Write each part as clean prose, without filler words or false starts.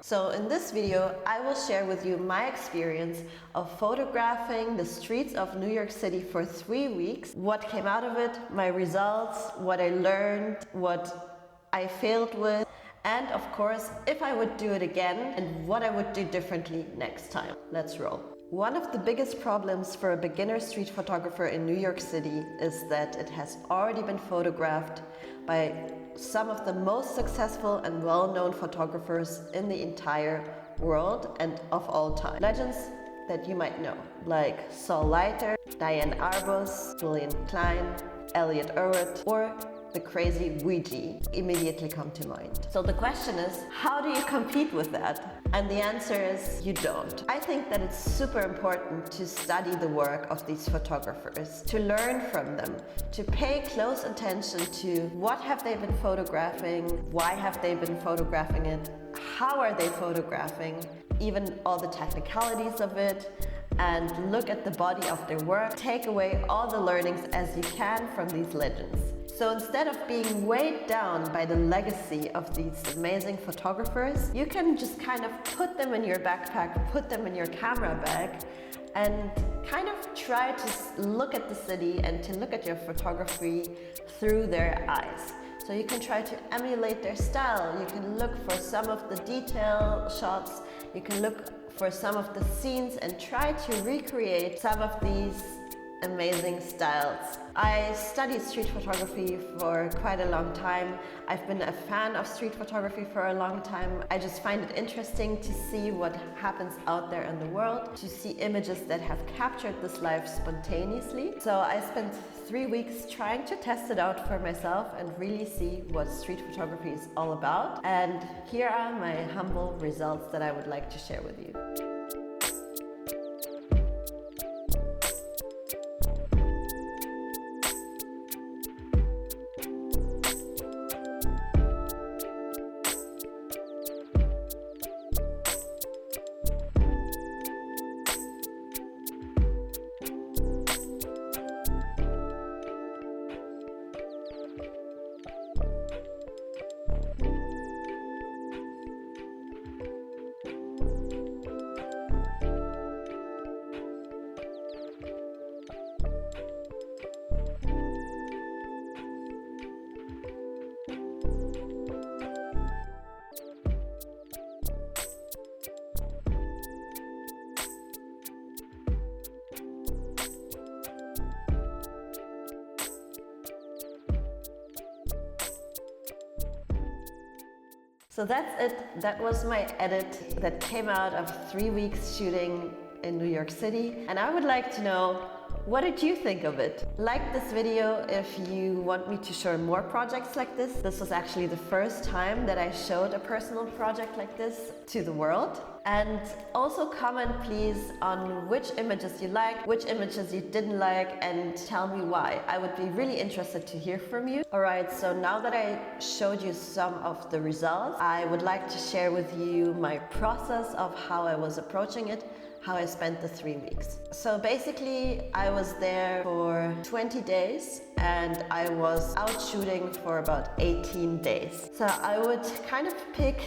So in this video, I will share with you my experience of photographing the streets of New York City for 3 weeks, what came out of it, my results, what I learned, what I failed with, and of course, if I would do it again and what I would do differently next time. Let's roll. One of the biggest problems for a beginner street photographer in New York City is that it has already been photographed by some of the most successful and well-known photographers in the entire world and of all time. Legends that you might know, like Saul Leiter, Diane Arbus, William Klein, Elliot Erwitt, or the crazy Ouija immediately come to mind. So the question is, how do you compete with that? And the answer is, you don't. I think that it's super important to study the work of these photographers, to learn from them, to pay close attention to what have they been photographing, why have they been photographing it, how are they photographing, even all the technicalities of it, and look at the body of their work. Take away all the learnings as you can from these legends. So instead of being weighed down by the legacy of these amazing photographers, you can just kind of put them in your backpack, put them in your camera bag, and kind of try to look at the city and to look at your photography through their eyes. So you can try to emulate their style, you can look for some of the detail shots, you can look for some of the scenes and try to recreate some of these amazing styles. I studied street photography for quite a long time. I've been a fan of street photography for a long time. I just find it interesting to see what happens out there in the world, to see images that have captured this life spontaneously. So I spent 3 weeks trying to test it out for myself and really see what street photography is all about. And here are my humble results that I would like to share with you. So that's it. That was my edit that came out of 3 weeks shooting in New York City. And I would like to know, what did you think of it? Like this video if you want me to show more projects like this. This was actually the first time that I showed a personal project like this to the world. And also comment please on which images you liked, which images you didn't like, and tell me why. I would be really interested to hear from you. Alright, so now that I showed you some of the results, I would like to share with you my process of how I was approaching it, how I spent the 3 weeks. So basically, I was there for 20 days and I was out shooting for about 18 days. So I would kind of pick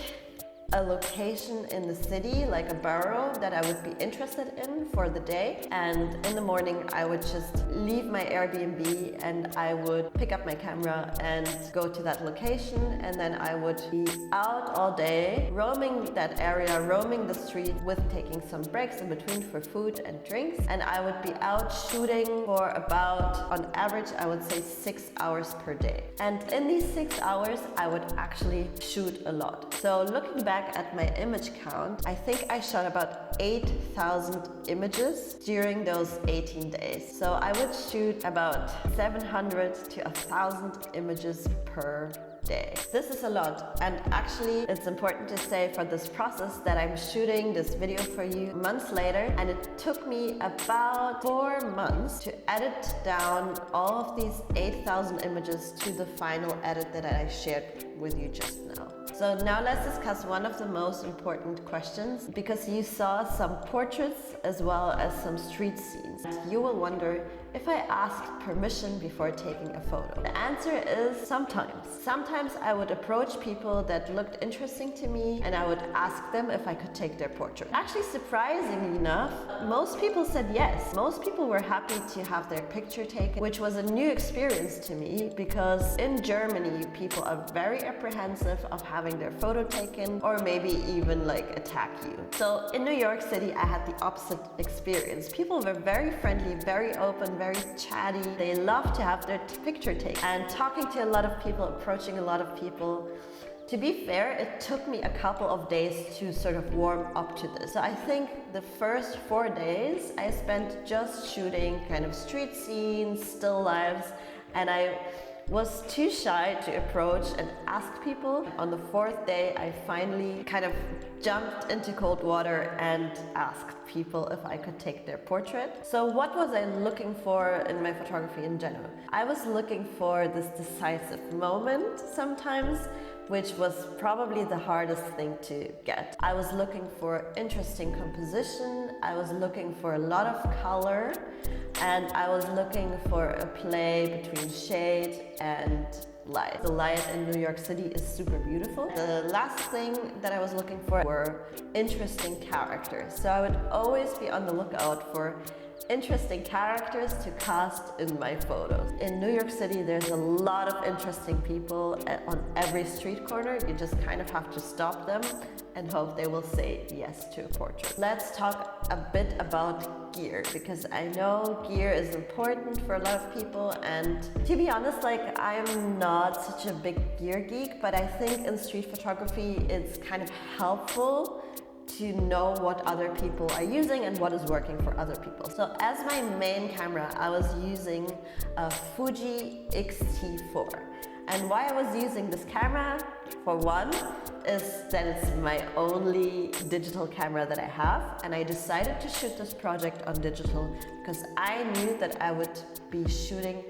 a location in the city, like a borough that I would be interested in for the day. And in the morning, I would just leave my Airbnb and I would pick up my camera and go to that location. And then I would be out all day, roaming that area, roaming the street with taking some breaks in between for food and drinks. And I would be out shooting for about, on average, I would say 6 hours per day. And in these 6 hours, I would actually shoot a lot. So looking back at my image count, I think I shot about 8,000 images during those 18 days. So I would shoot about 700 to 1,000 images per day. This is a lot, and actually it's important to say for this process that I'm shooting this video for you months later, and it took me about 4 months to edit down all of these 8,000 images to the final edit that I shared with you just now. So now let's discuss one of the most important questions, because you saw some portraits as well as some street scenes. You will wonder if I asked permission before taking a photo. The answer is sometimes. Sometimes I would approach people that looked interesting to me and I would ask them if I could take their portrait. Actually, surprisingly enough, most people said yes. Most people were happy to have their picture taken, which was a new experience to me, because in Germany, people are very apprehensive of having their photo taken or maybe even like attack you. So in New York City, I had the opposite experience. People were very friendly, very open, very chatty. They love to have their picture taken. And talking to a lot of people, approaching a lot of people. To be fair, it took me a couple of days to sort of warm up to this. So I think the first 4 days I spent just shooting kind of street scenes, still lives, and I was too shy to approach and ask people. On the 4th day, I finally kind of jumped into cold water and asked people if I could take their portrait. So what was I looking for in my photography in general? I was looking for this decisive moment sometimes, which was probably the hardest thing to get. I was looking for interesting composition, I was looking for a lot of color, and I was looking for a play between shade and light. The light in New York City is super beautiful. The last thing that I was looking for were interesting characters. So I would always be on the lookout for interesting characters to cast in my photos. In New York City, there's a lot of interesting people on every street corner. You just kind of have to stop them and hope they will say yes to a portrait. Let's talk a bit about gear, because I know gear is important for a lot of people, and to be honest, like, I'm not such a big gear geek, but I think in street photography it's kind of helpful to know what other people are using and what is working for other people. So as my main camera, I was using a Fuji X-T4. And why I was using this camera, for one, is that it's my only digital camera that I have, and I decided to shoot this project on digital because I knew that I would be shooting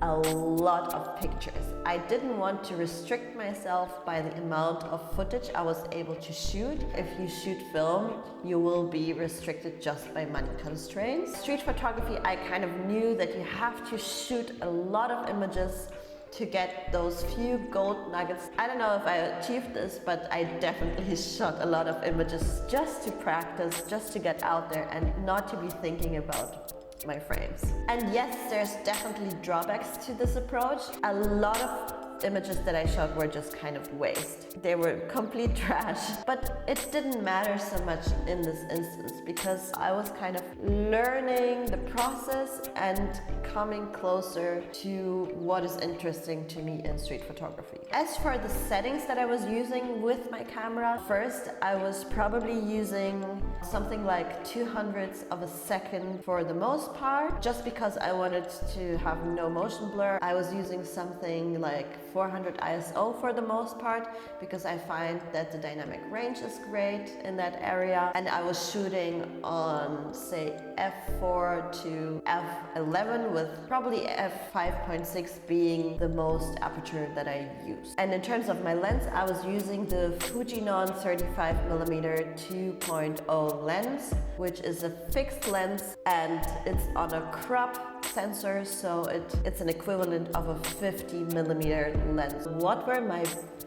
a lot of pictures. I didn't want to restrict myself by the amount of footage I was able to shoot. If you shoot film, you will be restricted just by money constraints. Street photography, I kind of knew that you have to shoot a lot of images to get those few gold nuggets. I don't know if I achieved this, but I definitely shot a lot of images just to practice, just to get out there and not to be thinking about my frames. And yes, there's definitely drawbacks to this approach. A lot of images that I shot were just kind of waste. They were complete trash, but it didn't matter so much in this instance because I was kind of learning the process and coming closer to what is interesting to me in street photography. As for the settings that I was using with my camera, first I was probably using something like 200ths of a second for the most part, just because I wanted to have no motion blur. I was using something like 400 ISO for the most part because I find that the dynamic range is great in that area, and I was shooting on, say, f4 to f11 with probably f5.6 being the most aperture that I use. And in terms of my lens, I was using the Fujinon 35mm 2.0 lens, which is a fixed lens and it's on a crop sensor, so it's an equivalent of a 50mm lens. What were my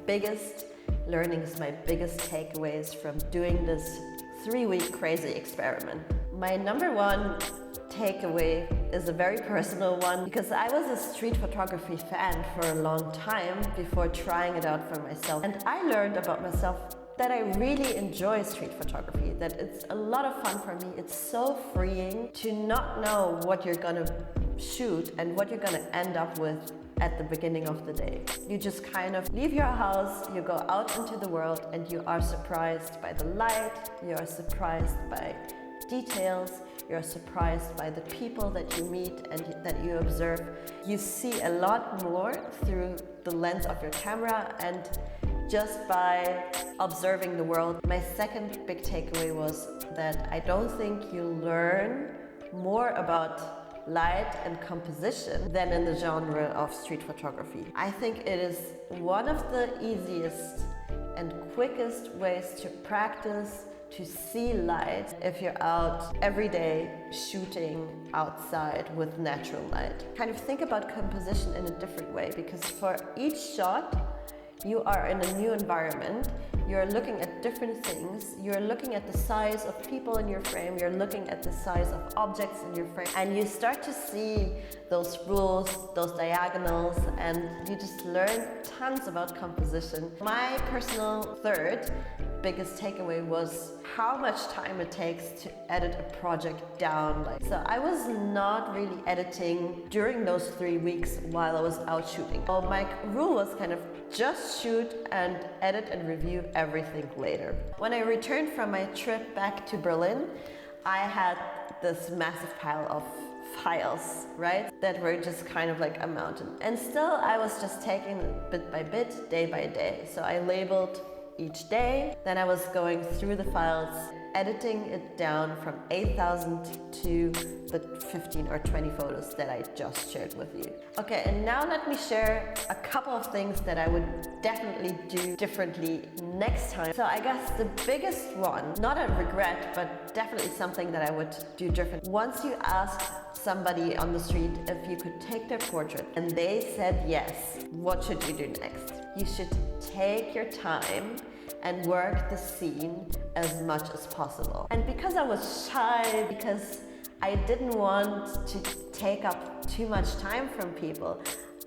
biggest learnings, my biggest takeaways from doing this 3-week crazy experiment? My number one takeaway is a very personal one because I was a street photography fan for a long time before trying it out for myself, and I learned about myself that I really enjoy street photography, that it's a lot of fun for me. It's so freeing to not know what you're gonna shoot and what you're gonna end up with at the beginning of the day. You just kind of leave your house, you go out into the world, and you are surprised by the light, you are surprised by details, you're surprised by the people that you meet and that you observe. You see a lot more through the lens of your camera and just by observing the world. My second big takeaway was that I don't think you learn more about light and composition than in the genre of street photography. I think it is one of the easiest and quickest ways to practice to see light if you're out every day shooting outside with natural light. Kind of think about composition in a different way, because for each shot you are in a new environment, you're looking at different things, you're looking at the size of people in your frame, you're looking at the size of objects in your frame, and you start to see those rules, those diagonals, and you just learn tons about composition. My personal third biggest takeaway was how much time it takes to edit a project down. So I was not really editing during those 3 weeks while I was out shooting. So my rule was kind of just shoot and edit and review everything later. When I returned from my trip back to Berlin, I had this massive pile of files, right? That were just kind of like a mountain. And still I was just taking it bit by bit, day by day. So I labeled each day, then I was going through the files, editing it down from 8,000 to the 15 or 20 photos that I just shared with you. Okay, and now let me share a couple of things that I would definitely do differently next time. So I guess the biggest one, not a regret, but definitely something that I would do different. Once you ask somebody on the street if you could take their portrait and they said yes, what should you do next? You should take your time and work the scene as much as possible. And because I was shy, because I didn't want to take up too much time from people,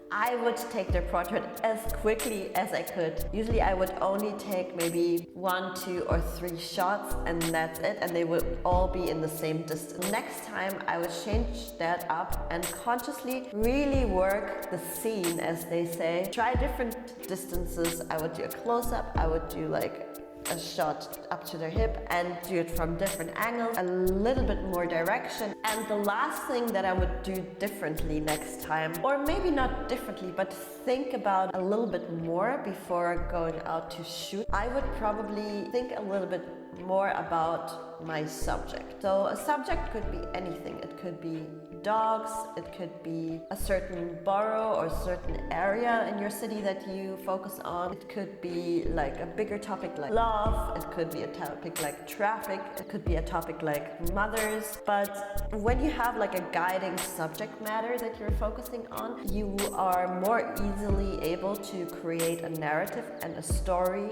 I would take their portrait as quickly as I could. Usually I would only take maybe 1, 2, or 3 shots, and that's it, and they would all be in the same distance. Next time I would change that up and consciously really work the scene, as they say. Try different distances. I would do a close-up, I would do like a shot up to their hip and do it from different angles, a little bit more direction. And the last thing that I would do differently next time, or maybe not differently, but think about a little bit more before going out to shoot, I would probably think a little bit more about my subject. So a subject could be anything. It could be dogs, it could be a certain borough or certain area in your city that you focus on. It could be like a bigger topic like love, it could be a topic like traffic, it could be a topic like mothers. But when you have like a guiding subject matter that you're focusing on, you are more easily able to create a narrative and a story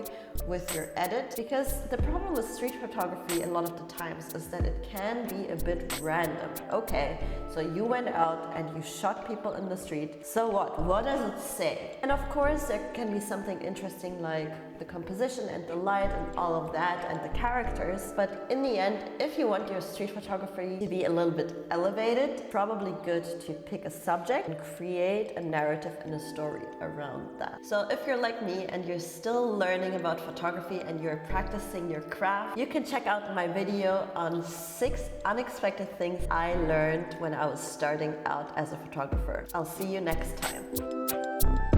with your edit. Because the problem with street photography a lot of the times is that it can be a bit random. Okay, so you went out and you shot people in the street. So what? What does it say? And of course there can be something interesting like the composition and the light and all of that and the characters. But in the end, if you want your street photography to be a little bit elevated, probably good to pick a subject and create a narrative and a story around that. So if you're like me and you're still learning about photography and you're practicing your craft, you can check out my video on 6 unexpected things I learned when I was starting out as a photographer. I'll see you next time.